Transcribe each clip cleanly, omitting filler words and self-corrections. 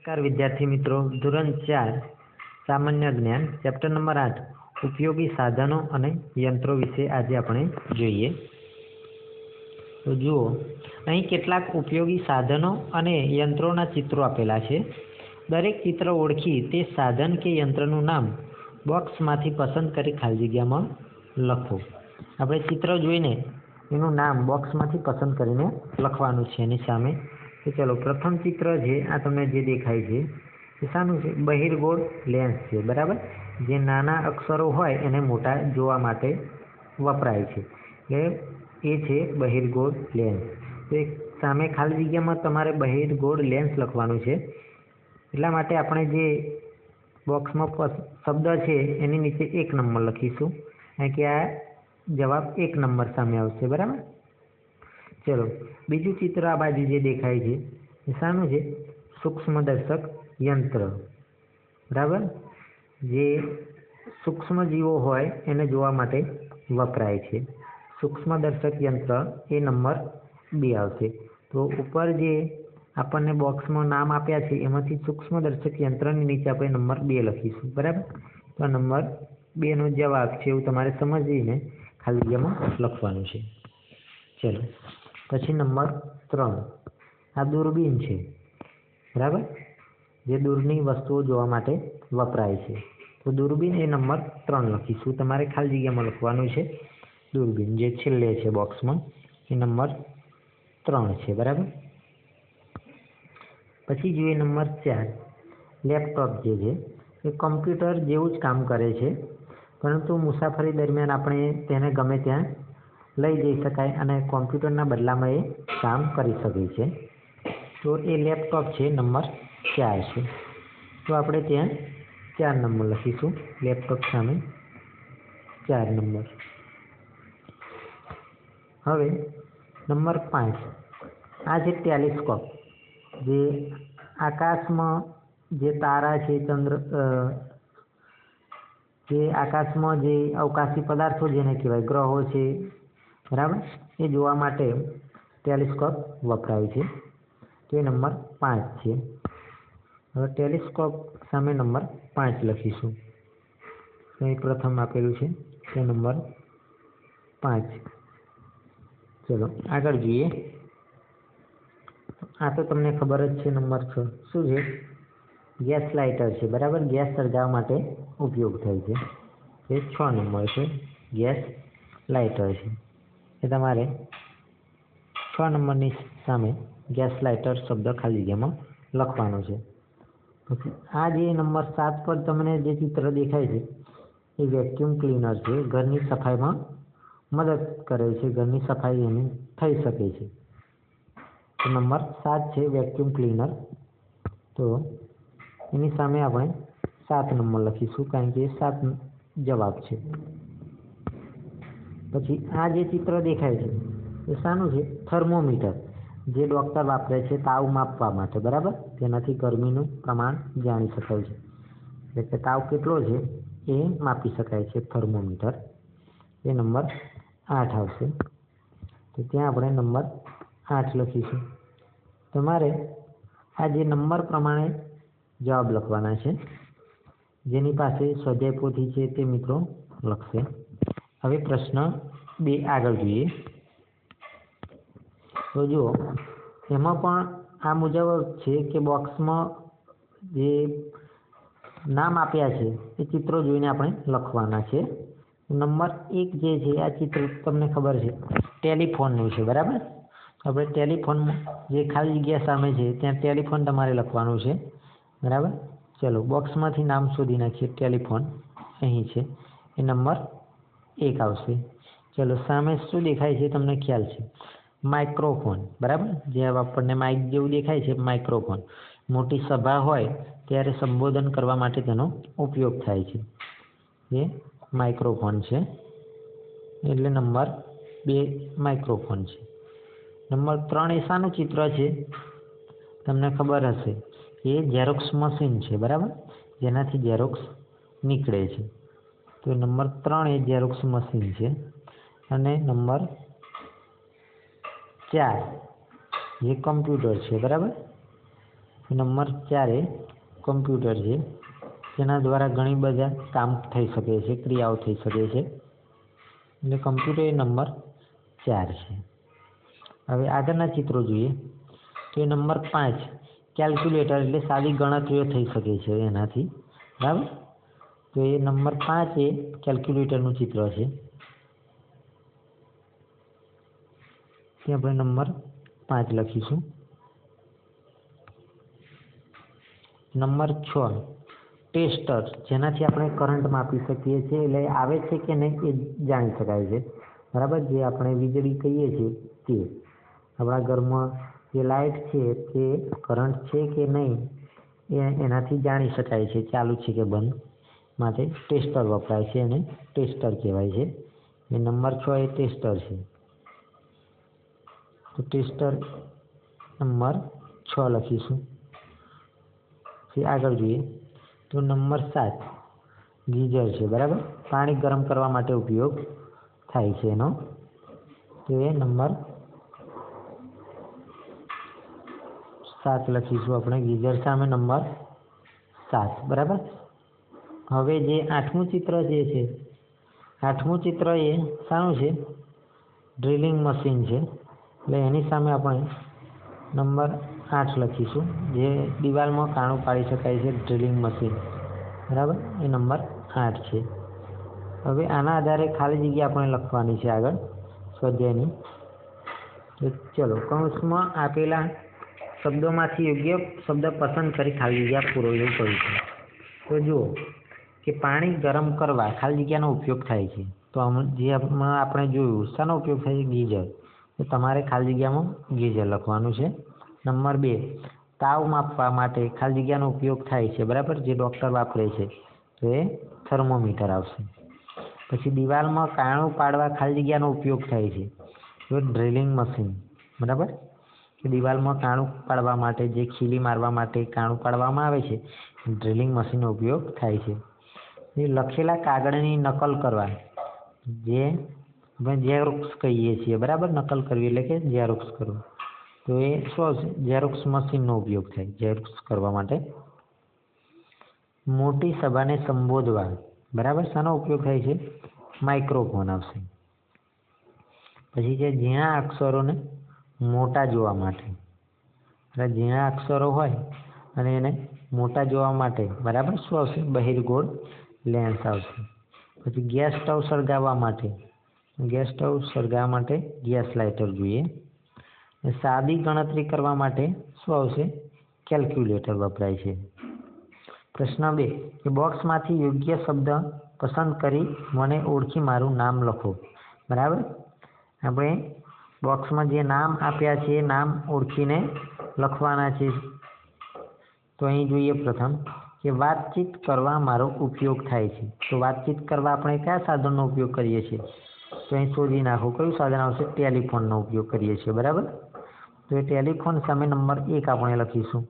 નમસ્કાર વિદ્યાર્થી મિત્રો, ધોરણ 4 સામાન્ય જ્ઞાન ચેપ્ટર નંબર 8 ઉપયોગી સાધનો અને યંત્રો વિશે આજે આપણે જોઈએ. તો જુઓ, અહીં કેટલાક ઉપયોગી સાધનો અને યંત્રોના ચિત્રો આપેલા છે. દરેક ચિત્ર ઓળખી તે સાધન કે યંત્રનું નામ બોક્સમાંથી પસંદ કરી ખાલી જગ્યામાં લખો. આપણે ચિત્ર જોઈને એનું નામ બોક્સમાંથી પસંદ કરીને લખવાનું છે એની સામે. તો ચલો, પ્રથમ ચિત્ર છે આ તમને જે દેખાય છે એ શાનું છે? બહિર્ગોળ લેન્સ છે, બરાબર. જે નાના અક્ષરો હોય એને મોટા જોવા માટે વપરાય છે, એટલે એ છે બહિર્ગોળ લેન્સ. તો એક સામે ખાલી જગ્યામાં તમારે બહિર્ગોળ લેન્સ લખવાનું છે. એટલા માટે આપણે જે બોક્સમાં શબ્દ છે એની નીચે 1 નંબર લખીશું, કારણ કે આ જવાબ 1 નંબર સામે આવશે, બરાબર. ચલો, બીજું ચિત્ર આ બાજુ જે દેખાય છે એ શાનું છે? સૂક્ષ્મદર્શક યંત્ર, બરાબર. જે સૂક્ષ્મ જીવો હોય એને જોવા માટે વપરાય છે. સૂક્ષ્મદર્શક યંત્ર એ નંબર 2 આવશે. તો ઉપર જે આપણને બોક્સમાં નામ આપ્યા છે એમાંથી સૂક્ષ્મદર્શક યંત્રની નીચે આપણે નંબર 2 લખીશું, બરાબર. તો નંબર 2 નો જવાબ છે એવું તમારે સમજીને ખાલી જગ્યામાં લખવાનું છે. ચલો, પછી નંબર 3 આ દૂરબીન છે, બરાબર. જે દૂરની વસ્તુઓ જોવા માટે વપરાય છે. તો દૂરબીન એ નંબર 3 લખીશું. તમારે ખાલી જગ્યામાં લખવાનું છે દૂરબીન, જે છેલ્લે છે બોક્સમાં એ નંબર 3 છે, બરાબર. પછી જોઈએ નંબર 4 લેપટોપ જે છે એ કમ્પ્યુટર જેવું જ કામ કરે છે, પરંતુ મુસાફરી દરમિયાન આપણે તેને ગમે ત્યાં લઈ જઈ શકાય અને કોમ્પ્યુટરના બદલામાં એ કામ કરી શકે છે. તો એ લેપટોપ છે નંબર 4 છે. તો આપણે ત્યાં 4 નંબર લખીશું, લેપટોપ સામે 4 નંબર. હવે નંબર 5 આ છે ટેલિસ્કોપ. જે આકાશમાં જે તારા છે, જે આકાશમાં જે અવકાશી પદાર્થો જેને કહેવાય ગ્રહો છે, બરાબર, એ જોવા માટે ટેલિસ્કોપ વપરાય છે. તો એ નંબર 5 છે. હવે ટેલિસ્કોપ સામે નંબર 5 લખીશું. અહીં પ્રથમ આપેલું છે તે નંબર 5. ચલો આગળ જોઈએ. આ તો તમને ખબર જ છે. નંબર 6 શું છે? ગેસ લાઇટર છે, બરાબર. ગેસ સળગાવવા માટે ઉપયોગ થાય છે. એ 6 નંબર છે, ગેસ લાઇટર છે. એ તમારે 6 નંબરની સામે ગેસ લાઇટર શબ્દ ખાલી જગ્યામાં લખવાનો છે. પછી આ જે નંબર 7 પર તમને જે ચિત્ર દેખાય છે એ વેક્યુમ ક્લીનર છે. ઘરની સફાઈમાં મદદ કરે છે, ઘરની સફાઈ એની થઈ શકે છે. તો નંબર 7 છે વેક્યુમ ક્લીનર. તો એની સામે આપણે 7 નંબર લખીશું, કારણ કે 7 જવાબ છે. પછી આ જે ચિત્ર દેખાય છે એ શાનું છે? થર્મોમીટર. જે ડૉક્ટર વાપરે છે તાવ માપવા માટે, બરાબર. તેનાથી ગરમીનું પ્રમાણ જાણી શકાય છે, એટલે કે તાવ કેટલો છે એ માપી શકાય છે થર્મોમીટર. એ નંબર 8 આવશે. તો ત્યાં આપણે નંબર 8 લખીશું. તમારે આ જે નંબર પ્રમાણે જવાબ લખવાના છે. જેની પાસે સ્વાધ્યાય પોથી છે તે મિત્રો લખશે. હવે પ્રશ્ન 2 આગળ જોઈએ. તો જુઓ, એમાં પણ આ મુજબ છે કે બોક્સમાં જે નામ આપ્યા છે એ ચિત્રો જોઈને આપણે લખવાના છે. નંબર 1 જે છે આ ચિત્ર તમને ખબર છે ટેલિફોનનું છે, બરાબર. આપણે ટેલિફોન જે ખાલી જગ્યા સામે છે ત્યાં ટેલિફોન તમારે લખવાનું છે, બરાબર. ચલો, બોક્સમાંથી નામ શોધી નાખીએ. ટેલિફોન અહીં છે, એ નંબર 1 આવશે. ચલો, સામે શું દેખાય છે તમને ખ્યાલ છે? માઇક્રોફોન, બરાબર. જે આપણને માઇક જેવું દેખાય છે, માઇક્રોફોન. મોટી સભા હોય ત્યારે સંબોધન કરવા માટે તેનો ઉપયોગ થાય છે. એ માઇક્રોફોન છે, એટલે નંબર 2 માઇક્રોફોન છે. નંબર 3 એ શાનું ચિત્ર છે તમને ખબર હશે? એ ઝેરોક્સ મશીન છે, બરાબર. જેનાથી ઝેરોક્સ નીકળે છે. તો નંબર 3 એ ઝેરોક્સ મશીન છે. અને નંબર 4 જે કમ્પ્યુટર છે, બરાબર. નંબર 4 એ કમ્પ્યુટર છે, જેના દ્વારા ઘણી બધા કામ થઈ શકે છે, ક્રિયાઓ થઈ શકે છે, એટલે કમ્પ્યુટર એ નંબર 4 છે. હવે આગળના ચિત્રો જોઈએ તો એ નંબર 5 કેલ્ક્યુલેટર, એટલે સાદી ગણતરીઓ થઈ શકે છે એનાથી, બરાબર. તો એ નંબર 5 એ કેલ્ક્યુલેટરનું ચિત્ર છે. ત્યાં આપણે નંબર 5 લખીશું. નંબર 6 ટેસ્ટર, જેનાથી આપણે કરંટ માપી શકીએ છીએ, એટલે આવે છે કે નહીં એ જાણી શકાય છે, બરાબર. જે આપણે વીજળી કહીએ છીએ તે આપણા ઘરમાં જે લાઇટ છે તે કરંટ છે કે નહીં એનાથી જાણી શકાય છે, ચાલુ છે કે બંધ, માટે ટેસ્ટર વપરાય છે અને ટેસ્ટર કહેવાય છે. એ નંબર 6 એ ટેસ્ટર છે. તો ટેસ્ટર નંબર 6 લખીશું. પછી આગળ જોઈએ તો નંબર 7 ગીઝર છે, બરાબર. પાણી ગરમ કરવા માટે ઉપયોગ થાય છે એનો. તો એ નંબર 7 લખીશું આપણે. ગીઝર સામે નંબર 7, બરાબર. હવે જે 8મું ચિત્ર જે છે, 8મું ચિત્ર એ શાનું છે? ડ્રિલિંગ મશીન છે, એટલે એની સામે આપણે નંબર 8 લખીશું. જે દિવાલમાં કાણું પાડી શકાય છે ડ્રિલિંગ મશીન, બરાબર. એ નંબર 8 છે. હવે આના આધારે ખાલી જગ્યા આપણે લખવાની છે આગળ સ્વાધ્યાયની. તો ચલો, કૌંસમાં આપેલા શબ્દોમાંથી યોગ્ય શબ્દ પસંદ કરી ખાલી જગ્યા પૂરો, એવું કહ્યું છે. તો જુઓ કે પાણી ગરમ કરવા ખાલી જગ્યાનો ઉપયોગ થાય છે. તો જે આપણે જોયું શાનો ઉપયોગ થાય છે? ગીઝર. તો તમારે ખાલી જગ્યામાં ગીઝર લખવાનું છે. નંબર 2 તાવ માપવા માટે ખાલી જગ્યાનો ઉપયોગ થાય છે, બરાબર. જે ડૉક્ટર વાપરે છે તો એ થર્મોમીટર આવશે. પછી દિવાલમાં કાણું પાડવા ખાલી જગ્યાનો ઉપયોગ થાય છે, તો ડ્રિલિંગ મશીન, બરાબર. કે દિવાલમાં કાણું પાડવા માટે, જે ખીલી મારવા માટે કાણું પાડવામાં આવે છે, ડ્રિલિંગ મશીનનો ઉપયોગ થાય છે. એ લખેલા કાગળની નકલ કરવા, જે આપણે ઝેરોક્સ કહીએ છીએ, બરાબર. નકલ કરવી એટલે કે ઝેરોક્સ કરવું. તો એ શું? ઝેરોક્સ મશીનનો ઉપયોગ થાય ઝેરોક્સ કરવા માટે. મોટી સભાને સંબોધવા, બરાબર. શાનો ઉપયોગ થાય છે? માઇક્રોફોન આવશે. પછી છે ઝીણા અક્ષરોને મોટા જોવા માટે, એટલે ઝીણા અક્ષરો હોય અને એને મોટા જોવા માટે, બરાબર, શું આવશે? બહિર્ગોળ લેન્સ આવશે. પછી ગેસ સ્ટવ સળગાવવા માટે, ગેસ સ્ટવ સળગાવવા માટે ગેસ લાઇટર જોઈએ. સાદી ગણતરી કરવા માટે શું આવશે? કેલ્ક્યુલેટર વપરાય છે. પ્રશ્ન 2 કે બોક્સમાંથી યોગ્ય શબ્દ પસંદ કરી મને ઓળખી મારું નામ લખો, બરાબર. આપણે બોક્સમાં જે નામ આપ્યા છે એ નામ ઓળખીને લખવાના છે. તો અહીં જોઈએ પ્રથમ કે વાતચીત કરવા મારો ઉપયોગ થાય છે. તો વાતચીત કરવા આપણે કયા સાધનનો ઉપયોગ કરીએ છીએ? તો અહીં શોધી નાખો કયું સાધન આવશે? ટેલિફોનનો ઉપયોગ કરીએ છીએ, બરાબર. તો એ ટેલિફોન સામે નંબર 1 આપણે લખીશું.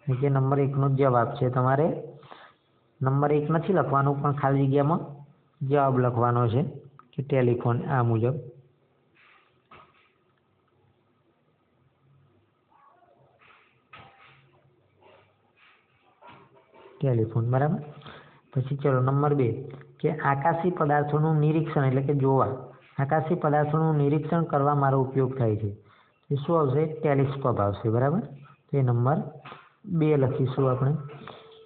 કે નંબર 1નો જવાબ છે. તમારે નંબર 1 નથી લખવાનું, પણ ખાલી જગ્યામાં જવાબ લખવાનો છે કે ટેલિફોન આ મુજબ. ટેલિફોન, બરાબર. પછી ચલો નંબર 2 કે આકાશી પદાર્થોનું નિરીક્ષણ એટલે કે જોવા, આકાશી પદાર્થોનું નિરીક્ષણ કરવા મારો ઉપયોગ થાય છે. એ શું આવશે? ટેલિસ્કોપ આવશે, બરાબર. તો એ નંબર 2 લખીશું આપણે.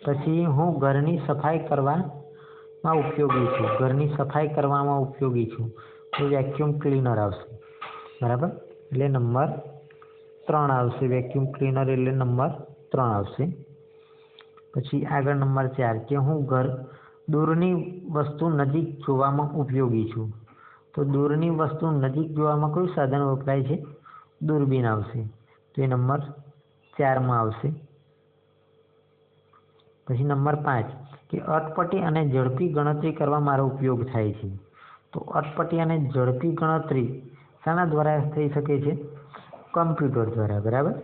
પછી હું ઘરની સફાઈ કરવામાં ઉપયોગી છું, ઘરની સફાઈ કરવામાં ઉપયોગી છું, તો વેક્યુમ ક્લીનર આવશે, બરાબર. એટલે નંબર 3 આવશે. વેક્યુમ ક્લીનર એટલે નંબર 3 આવશે. પછી આગળ નંબર 4 કે હું દૂરની વસ્તુ નજીક જોવામાં ઉપયોગી છું. તો દૂરની વસ્તુ નજીક જોવામાં કયું સાધન વપરાય છે? દૂરબીન આવશે. તો એ નંબર 4માં આવશે. પછી નંબર 5 કે અટપટી અને ઝડપી ગણતરી કરવા મારો ઉપયોગ થાય છે. તો અટપટી અને ઝડપી ગણતરી શાના દ્વારા થઈ શકે છે? કમ્પ્યુટર દ્વારા, બરાબર.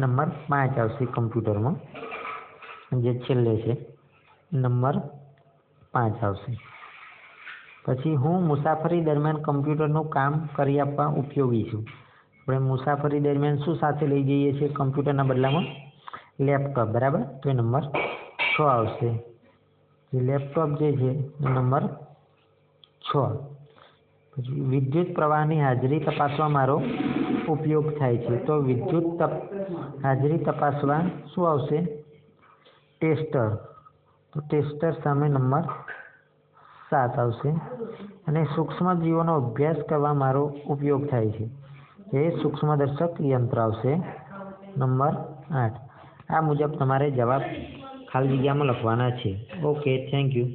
નંબર 5 આવશે કમ્પ્યુટરમાં, જે છેલ્લે છે નંબર 5 આવશે. પછી હું મુસાફરી દરમિયાન કમ્પ્યુટરનું કામ કરી આપવા ઉપયોગી છું. આપણે મુસાફરી દરમિયાન શું સાથે લઈ જઈએ છીએ કમ્પ્યુટરના બદલામાં? લેપટોપ, બરાબર. તો એ નંબર 6 આવશે. જે લેપટોપ જે છે એ નંબર 6. પછી વિદ્યુત પ્રવાહની હાજરી તપાસવા મારો ઉપયોગ થાય છે. તો વિદ્યુત હાજરી તપાસવા શું આવશે? ટેસ્ટર. તો ટેસ્ટર સામે નંબર 7 આવશે. અને સૂક્ષ્મજીવોનો અભ્યાસ કરવા મારો ઉપયોગ થાય છે. એ સૂક્ષ્મદર્શક યંત્ર આવશે નંબર 8. આ મુજબ તમારે જવાબ ખાલી જગ્યામાં લખવાના છે. Okay, thank you.